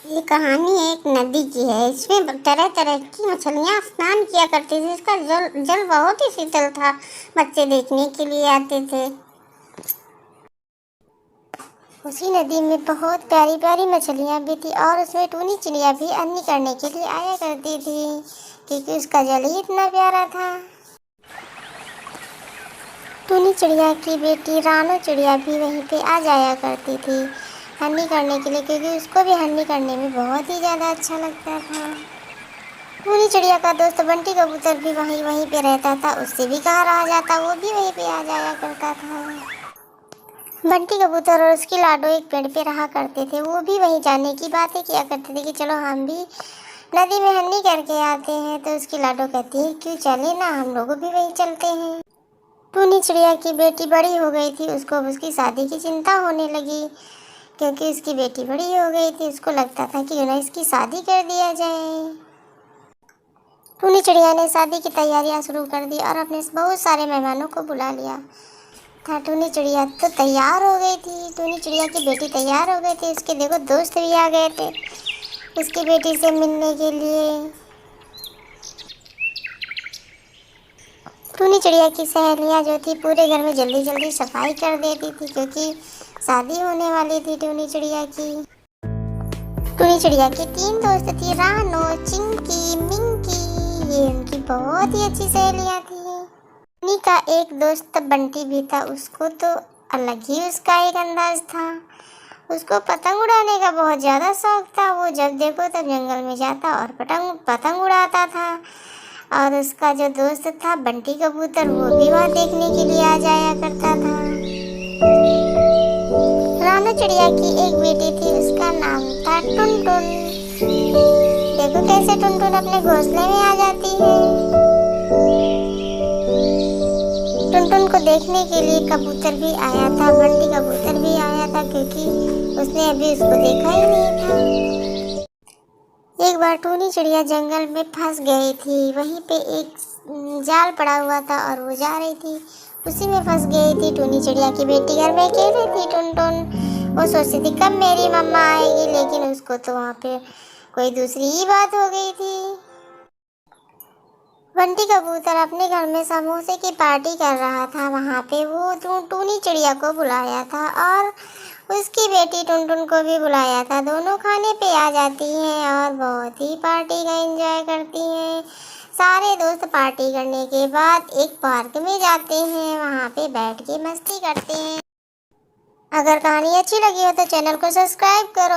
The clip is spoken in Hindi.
ये कहानी एक नदी की है। इसमें तरह तरह की मछलियाँ स्नान किया करती थी। इसका जल जल बहुत ही शीतल था। बच्चे देखने के लिए आते थे। उसी नदी में बहुत प्यारी प्यारी मछलियाँ भी थी और उसमें टूनी चिड़िया भी अन्नी करने के लिए आया करती थी, क्योंकि उसका जल ही इतना प्यारा था। टूनी चिड़िया की बेटी रानो चिड़िया भी वहीं पे आ जाया करती थी हन्नी करने के लिए, क्योंकि उसको भी हन्नी करने में बहुत ही ज़्यादा अच्छा लगता था। टूनी चिड़िया का दोस्त बंटी कबूतर भी वहीं वहीं पे रहता था। उससे भी कहाँ रहा जाता, वो भी वहीं पे आ जाया करता था। बंटी कबूतर और उसकी लाडो एक पेड़ पे रहा करते थे। वो भी वहीं जाने की बातें किया करते थे कि चलो हम भी नदी में हन्नी करके आते हैं। तो उसकी लाडो कहती है क्यों चले ना, हम लोग भी वहीं चलते हैं। टूनी चिड़िया की बेटी बड़ी हो गई थी। उसको उसकी शादी की चिंता होने लगी, क्योंकि उसकी बेटी बड़ी हो गई थी। उसको लगता था कि उन्हें इसकी शादी कर दिया जाए। टूनी चिड़िया ने शादी की तैयारियां शुरू कर दी और अपने बहुत सारे मेहमानों को बुला लिया था। टूनी चिड़िया तो तैयार हो गई थी। टूनी चिड़िया की बेटी तैयार हो गई थी। उसके देखो दोस्त भी आ गए थे उसकी बेटी से मिलने के लिए। टूनी चिड़िया की सहेलियां जो थी पूरे घर में जल्दी जल्दी सफाई कर देती थी, क्योंकि शादी होने वाली थी टूनी चिड़िया की। टूनी चिड़िया की 3 दोस्त थी, रानो, चिंकी, मिंकी। ये उनकी बहुत ही अच्छी सहेलियां थी। टूनी का एक दोस्त बंटी भी था। उसको तो अलग ही उसका एक अंदाज था। उसको पतंग उड़ाने का बहुत ज़्यादा शौक था। वो जब देखो तब जंगल में जाता और पतंग उड़ाता था। और उसका जो दोस्त था बंटी कबूतर, वो भी वहाँ देखने के लिए आ जाया करता था। रानो चिड़िया की एक बेटी थी, उसका नाम था टुनटुन। देखो कैसे टुनटुन अपने घोंसले में आ जाती है। टुनटुन को देखने के लिए कबूतर भी आया था, बंटी कबूतर भी आया था, क्योंकि उसने अभी उसको देखा ही नहीं था। एक बार टूनी चिड़िया जंगल में फंस गई थी। वहीं पे एक जाल पड़ा हुआ था और वो जा रही थी, उसी में फंस गई थी। टूनी चिड़िया की बेटी घर में अकेली थी। टुनटुन वो सोचती थी कब मेरी मम्मा आएगी, लेकिन उसको तो वहाँ पे कोई दूसरी ही बात हो गई थी। बंटी कबूतर अपने घर में समोसे की पार्टी कर रहा था। वहाँ पे वो टूनी चिड़िया को बुलाया था और उसकी बेटी टुनटुन को भी बुलाया था। दोनों खाने पे आ जाती हैं और बहुत ही पार्टी का एंजॉय करती हैं। सारे दोस्त पार्टी करने के बाद एक पार्क में जाते हैं, वहाँ पे बैठ के मस्ती करते हैं। अगर कहानी अच्छी लगी हो तो चैनल को सब्सक्राइब करो।